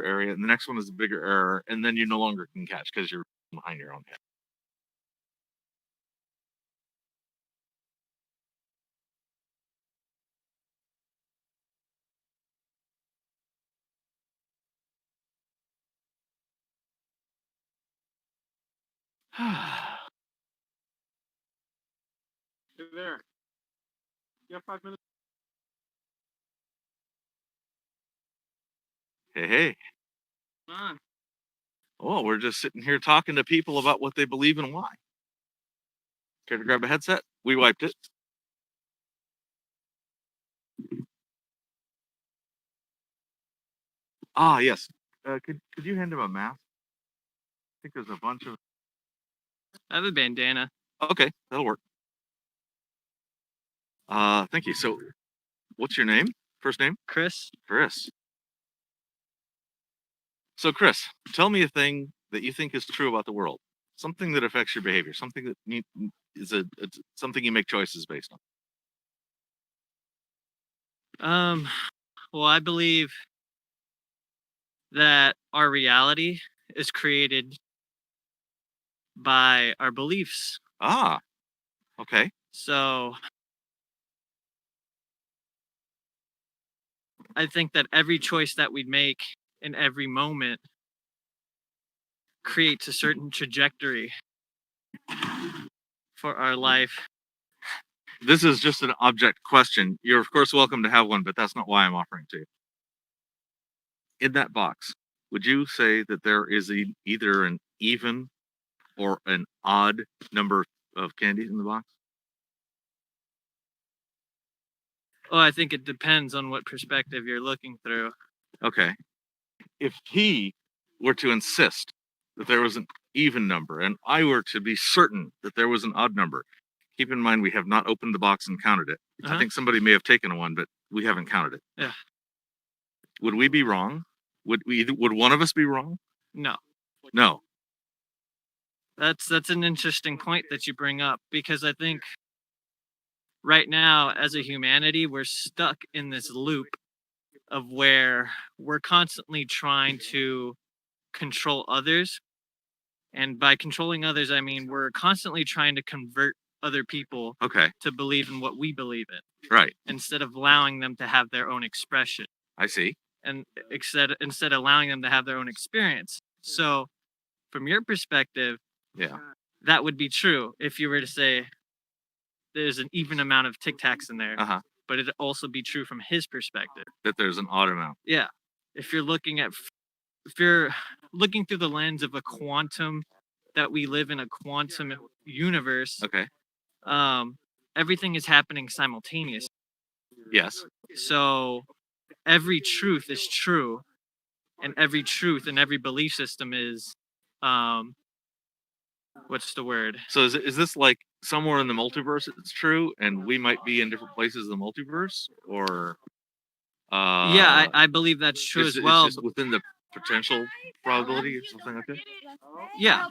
area, and the next one is a bigger error, and then you no longer can catch because you're behind your own head. Hey there. You have 5 minutes? Hey. Come on. Oh, we're just sitting here talking to people about what they believe and why. Care to grab a headset? We wiped it. Ah, yes. Could you hand him a mask? I think there's a bunch of... I have a bandana. Okay, that'll work. Thank you. So, what's your name? First name? Chris? Chris. So, Chris, tell me a thing that you think is true about the world. Something that affects your behavior. Something that is something you make choices based on. Well, I believe that our reality is created by our beliefs. Ah, okay. So I think that every choice that we make in every moment creates a certain trajectory for our life. This is just an object question. You're, of course, welcome to have one, but that's not why I'm offering to you. In that box, would you say that there is either an even or an odd number of candies in the box? Oh, I think it depends on what perspective you're looking through. Okay. If he were to insist that there was an even number and I were to be certain that there was an odd number, keep in mind we have not opened the box and counted it. I think somebody may have taken one, but we haven't counted it. Yeah. Would we be wrong? Would one of us be wrong? No. No. That's an interesting point that you bring up, because I think right now as a humanity we're stuck in this loop of where we're constantly trying to control others. And by controlling others, I mean we're constantly trying to convert other people to believe in what we believe in. Right. Instead of allowing them to have their own expression. I see. And instead allowing them to have their own experience. So from your perspective, yeah, that would be true if you were to say there's an even amount of Tic Tacs in there. But it'd also be true from his perspective. That there's an odd amount. Yeah. If you're looking through the lens of a quantum, that we live in a quantum universe. Okay. Everything is happening simultaneously. Yes. So every truth is true, and every truth and every belief system is what's the word? So is this like somewhere in the multiverse it's true and we might be in different places in the multiverse, or yeah, I believe that's true as well. It's just within the potential probability or something like that? Yeah.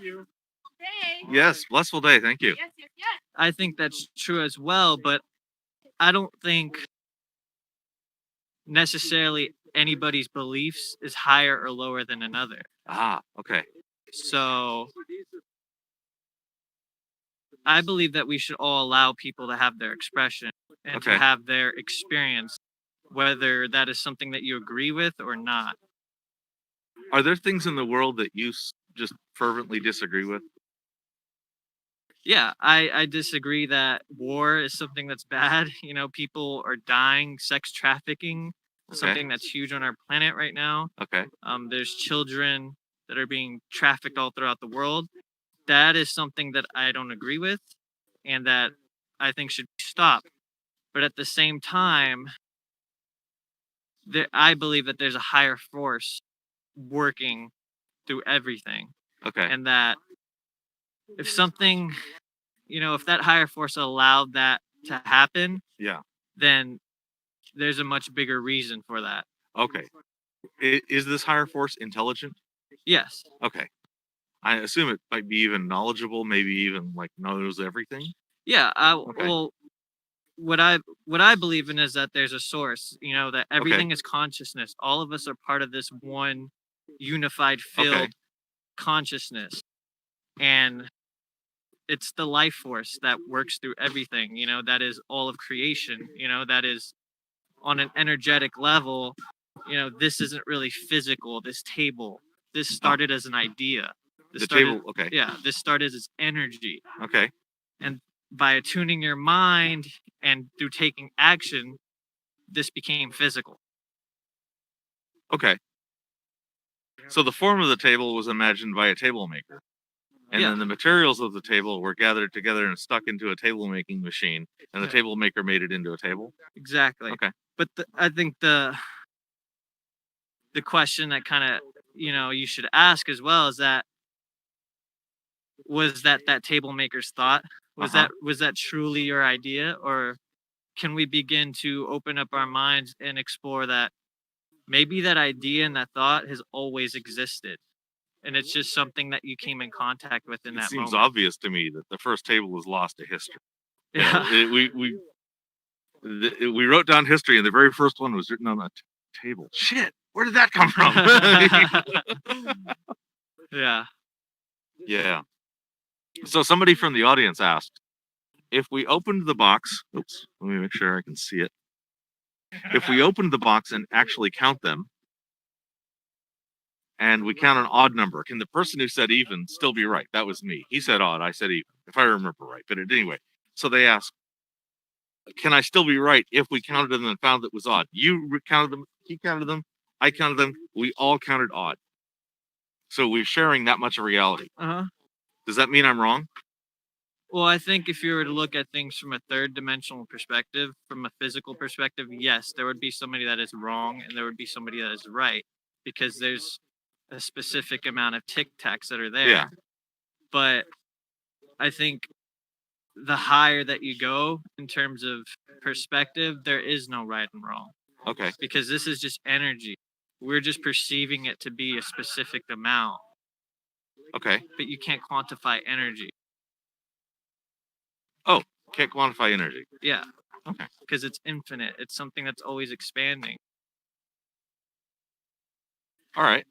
Yes, blissful day, thank you. I think that's true as well, but I don't think necessarily anybody's beliefs is higher or lower than another. Ah, okay. So I believe that we should all allow people to have their expression and to have their experience, whether that is something that you agree with or not. Are there things in the world that you just fervently disagree with? Yeah, I disagree that war is something that's bad. You know, people are dying. Sex trafficking is something that's huge on our planet right now. Okay. There's children that are being trafficked all throughout the world. That is something that I don't agree with and that I think should be stopped. But at the same time, I believe that there's a higher force working through everything. Okay. And that if something, if that higher force allowed that to happen, then there's a much bigger reason for that. Okay. Is this higher force intelligent? Yes. Okay. I assume it might be even knowledgeable, maybe even like knows everything. Yeah. Well, what I believe in is that there's a source, that everything is consciousness. All of us are part of this one unified filled consciousness, and it's the life force that works through everything, that is all of creation, that is on an energetic level. This isn't really physical. This table, this started as an idea. This started, table, okay. Yeah, this started as energy. Okay. And by attuning your mind and through taking action, this became physical. Okay. So the form of the table was imagined by a table maker. And then the materials of the table were gathered together and stuck into a table making machine, and the table maker made it into a table. Exactly. Okay. But I think the question that kind of, you should ask as well is that, was that table maker's thought? Was that truly your idea? Or can we begin to open up our minds and explore that maybe that idea and that thought has always existed, and it's just something that you came in contact with in that moment? It seems obvious to me that the first table was lost to history. Yeah. We wrote down history, and the very first one was written on a table. Shit, where did that come from? Yeah. Yeah. So somebody from the audience asked, if we opened the box, oops, let me make sure I can see it. If we opened the box and actually count them, and we count an odd number, can the person who said even still be right? That was me. He said odd, I said even, if I remember right. But anyway, so they asked, can I still be right if we counted them and found it was odd? You counted them, he counted them, I counted them, we all counted odd. So we're sharing that much of reality. Does that mean I'm wrong? Well, I think if you were to look at things from a third dimensional perspective, from a physical perspective, yes, there would be somebody that is wrong and there would be somebody that is right, because there's a specific amount of tic-tacs that are there. Yeah. But I think the higher that you go in terms of perspective, there is no right and wrong. Okay. Because this is just energy. We're just perceiving it to be a specific amount. Okay. But you can't quantify energy. Oh, can't quantify energy. Yeah. Okay. Because it's infinite. It's something that's always expanding. All right.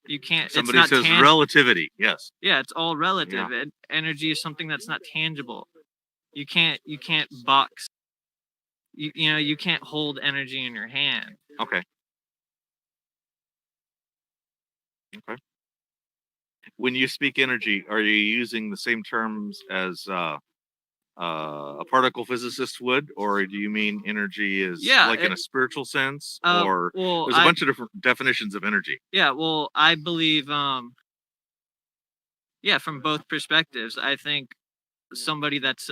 You can't. Somebody it's not says relativity. Yes. Yeah, it's all relative. Yeah. Energy is something that's not tangible. You can't box. You can't hold energy in your hand. Okay. Okay. When you speak energy, are you using the same terms as a particle physicist would, or do you mean energy is in a spiritual sense, or there's a bunch of different definitions of energy? Yeah, well, I believe, from both perspectives. I think somebody that's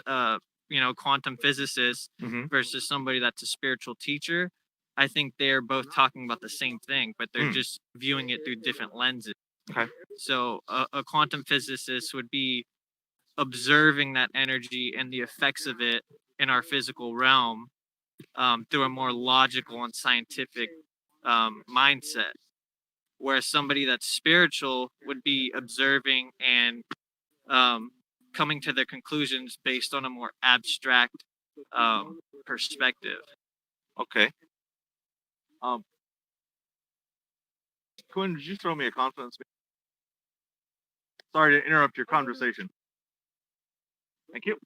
quantum physicist versus somebody that's a spiritual teacher, I think they're both talking about the same thing, but they're just viewing it through different lenses. Okay. So a quantum physicist would be observing that energy and the effects of it in our physical realm through a more logical and scientific mindset, whereas somebody that's spiritual would be observing and coming to their conclusions based on a more abstract perspective. Okay. Quinn, did you throw me a confidence? Sorry to interrupt your conversation. Thank you.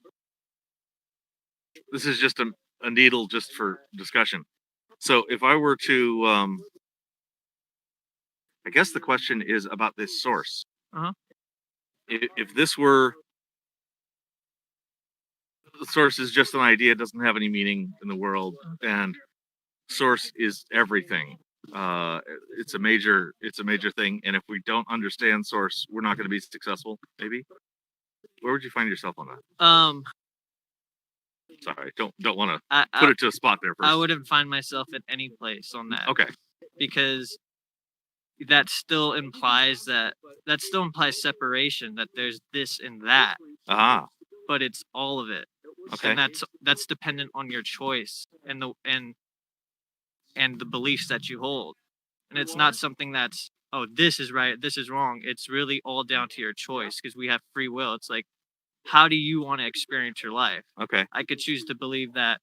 This is just a needle just for discussion. So if I were to, I guess the question is about this source. If this were, the source is just an idea, it doesn't have any meaning in the world, and source is everything. It's a major thing, and if we don't understand source, we're not going to be successful. Maybe. Where would you find yourself on that? Sorry, don't want to put it to a spot there first. I wouldn't find myself at any place on that. Okay. Because that still implies separation, that there's this and that. But it's all of it. Okay. And that's dependent on your choice and the beliefs that you hold. And it's not something that's, oh, this is right, this is wrong. It's really all down to your choice, because we have free will. It's like, how do you want to experience your life? Okay. I could choose to believe that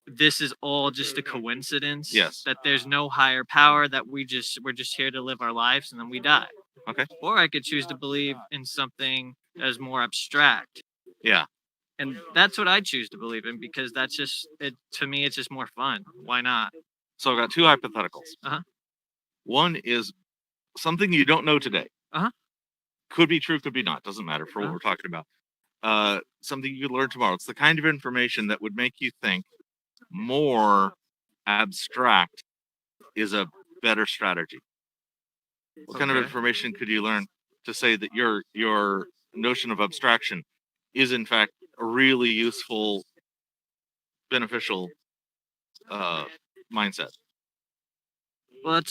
this is all just a coincidence. Yes. That there's no higher power, that we're just here to live our lives and then we die. Okay. Or I could choose to believe in something that is more abstract. Yeah. And that's what I choose to believe in, because that's just it. To me, it's just more fun. Why not? So I've got two hypotheticals. Uh-huh. One is something you don't know today. Uh-huh. Could be true, could be not. Doesn't matter for what Uh-huh. we're talking about. Something you could learn tomorrow. It's the kind of information that would make you think more abstract is a better strategy. What kind of Okay. information could you learn to say that your notion of abstraction is in fact a really useful, beneficial mindset? Well,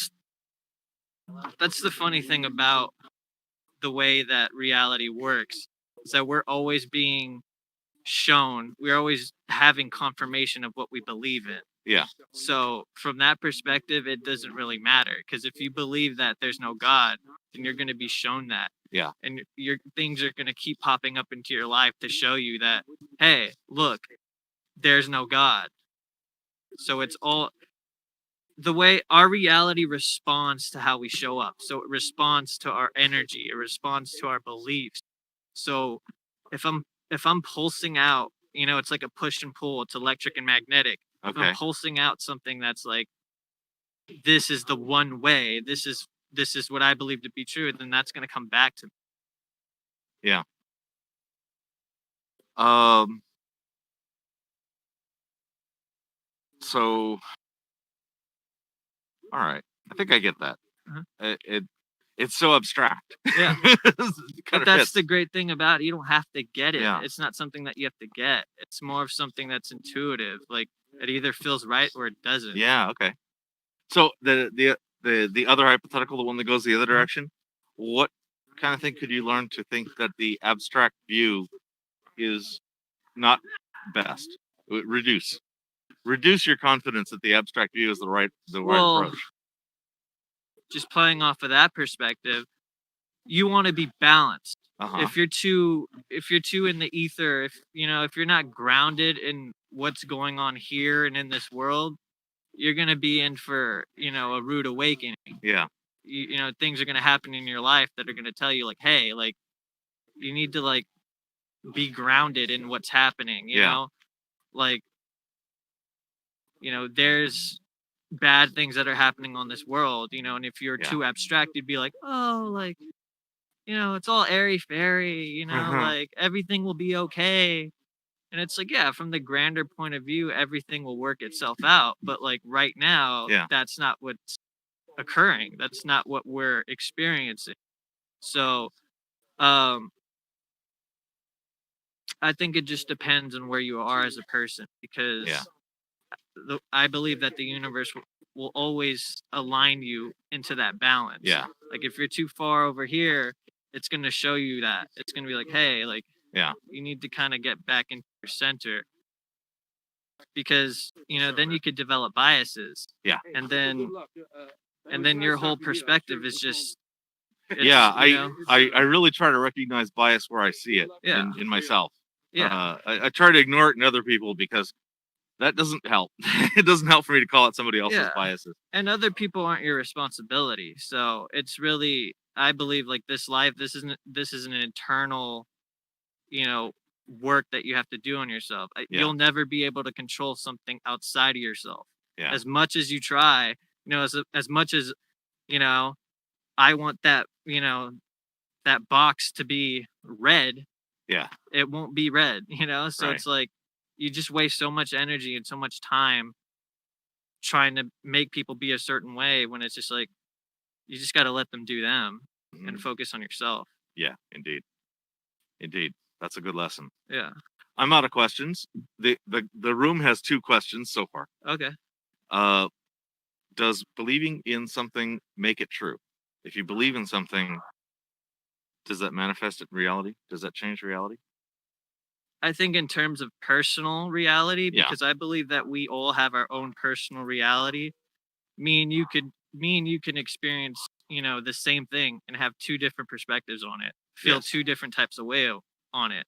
that's the funny thing about the way that reality works, is that we're always being shown, we're always having confirmation of what we believe in. Yeah. So from that perspective, it doesn't really matter, because if you believe that there's no God, then you're going to be shown that. Yeah. And your things are going to keep popping up into your life to show you that, hey, look, there's no God. So it's all the way our reality responds to how we show up. So it responds to our energy, it responds to our beliefs. So if I'm pulsing out, it's like a push and pull, it's electric and magnetic. If Okay. I'm pulsing out something that's like, this is the one way, this is what I believe to be true, then that's going to come back to me. Yeah. So, all right. I think I get that. Uh-huh. It's so abstract. Yeah. But that's the great thing about it. You don't have to get it. Yeah. It's not something that you have to get. It's more of something that's intuitive. Like, it either feels right or it doesn't. Yeah. Okay. So the other hypothetical, the one that goes the other Uh-huh. direction, what kind of thing could you learn to think that the abstract view is not best? Reduce your confidence that the abstract view is the right Well, approach. just playing off of that perspective, you want to be balanced. Uh-huh. If you're too in the ether, if you're not grounded in what's going on here and in this world, you're gonna be in for a rude awakening. Yeah. Things are gonna happen in your life that are gonna tell you, like, hey, like, you need to, like, be grounded in what's happening. You Yeah. know, like, there's bad things that are happening on this world. And if you're Yeah. too abstract, you'd be like, oh, like, it's all airy fairy, like, everything will be okay. And it's like, yeah, from the grander point of view, everything will work itself out. But, like, right now, Yeah. that's not what's occurring. That's not what we're experiencing. So, I think it just depends on where you are as a person, because Yeah. I believe that the universe will always align you into that balance. Yeah. Like, if you're too far over here, it's going to show you that. It's going to be like, hey, like, Yeah. you need to kind of get back into your center, because then you could develop biases. Yeah. And then your whole perspective is just Yeah. I really try to recognize bias where I see it. Yeah. in myself. Yeah. I try to ignore it in other people because that doesn't help. It doesn't help for me to call out somebody else's Yeah. biases. And other people aren't your responsibility. So it's really, I believe, like, this life, this is an internal, work that you have to do on yourself. Yeah. You'll never be able to control something outside of yourself. Yeah. As much as you try, as much as, I want that, that box to be red, Yeah. it won't be red, So Right. it's like, you just waste so much energy and so much time trying to make people be a certain way, when it's just like, you just got to let them do them and Mhm. focus on yourself. Yeah. Indeed. That's a good lesson. Yeah. I'm out of questions. The room has 2 questions so far. Okay. Does believing in something make it true? If you believe in something, does that manifest in reality? Does that change reality? I think in terms of personal reality, Yeah. because I believe that we all have our own personal reality. Me and you can experience, the same thing and have 2 different perspectives on it, feel Yes. 2 different types of way on it.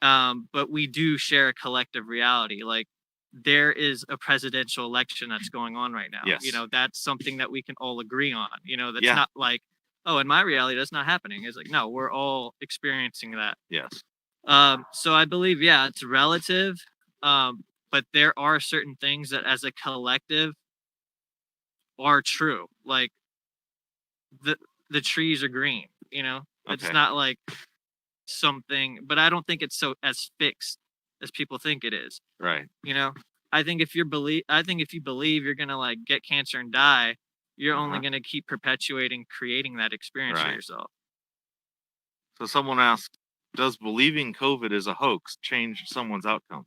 But we do share a collective reality. Like, there is a presidential election that's going on right now. Yes. You know, that's something that we can all agree on. You know, that's Yeah. not like, oh, in my reality, that's not happening. It's like, no, we're all experiencing that. Yes. So I believe, yeah, it's relative. But there are certain things that as a collective are true. Like the trees are green, you know? It's Okay. not like something, but I don't think it's so as fixed as people think it is. Right. You know, I think if you believe you're gonna like get cancer and die, you're only Uh-huh. gonna keep perpetuating creating that experience for Right. yourself. So someone asked, does believing COVID is a hoax change someone's outcome?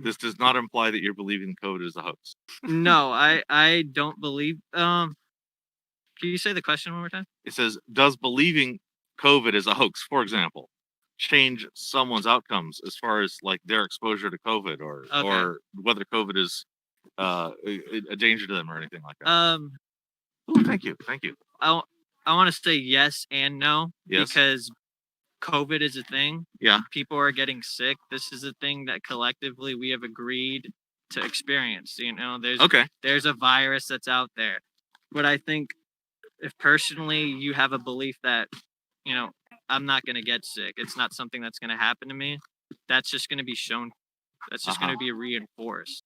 This does not imply that you're believing COVID is a hoax. No, I don't believe. Can you say the question one more time? It says, does believing COVID is a hoax, for example, change someone's outcomes as far as like their exposure to COVID or Okay. whether COVID is a danger to them or anything like that? Ooh, thank you. I want to say yes and no. Yes. Because COVID is a thing. Yeah. People are getting sick. This is a thing that collectively we have agreed to experience. You know, there's a virus that's out there. But I think if personally you have a belief that, you know, I'm not going to get sick, it's not something that's going to happen to me, that's just going to be shown. That's just going to be reinforced.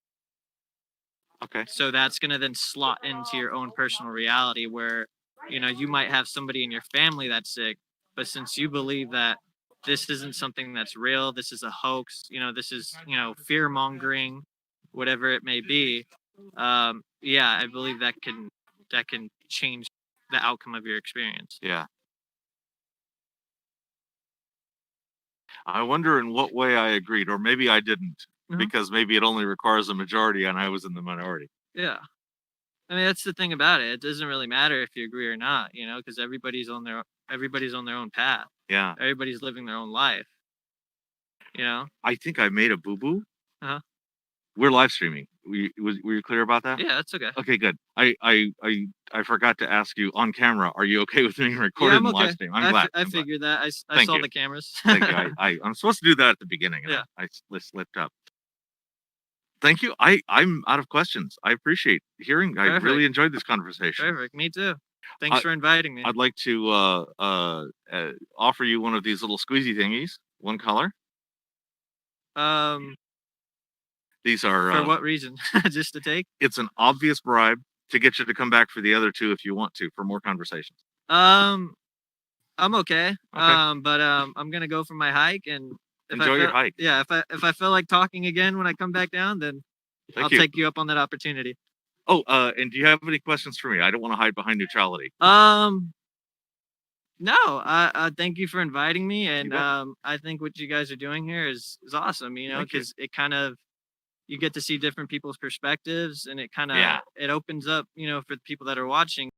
Okay. So that's going to then slot into your own personal reality where, you know, you might have somebody in your family that's sick, but since you believe that this isn't something that's real, this is a hoax, you know, this is, you know, fear mongering, whatever it may be. Yeah, I believe that can change the outcome of your experience. Yeah. I wonder in what way I agreed, or maybe I didn't, because maybe it only requires a majority and I was in the minority. Yeah. I mean, that's the thing about it. It doesn't really matter if you agree or not, you know, because everybody's on their own path. Yeah. Everybody's living their own life. You know? I think I made a boo-boo. Uh-huh. We're live streaming. Were you clear about that? Yeah, that's okay. Okay, good. I forgot to ask you on camera. Are you okay with being recorded Yeah, I'm in okay. live stream? I'm glad. I figured that. I Thank saw you. the cameras. Thank you. I'm supposed to do that at the beginning. And Yeah. I slipped up. Thank you. I'm out of questions. I appreciate hearing. I really enjoyed this conversation. Perfect. Me too. Thanks for inviting me. I'd like to offer you one of these little squeezy thingies. One color. These are for what reason? Just to take? It's an obvious bribe to get you to come back for the other two if you want to for more conversations. I'm okay. But I'm gonna go for my hike and enjoy your hike. Yeah, if I feel like talking again when I come back down, then I'll take you up on that opportunity. Oh, and do you have any questions for me? I don't want to hide behind neutrality. No, I thank you for inviting me, and I think what you guys are doing here is awesome. You know, because it kind of you get to see different people's perspectives, and it kind of it opens up, you know, for the people that are watching.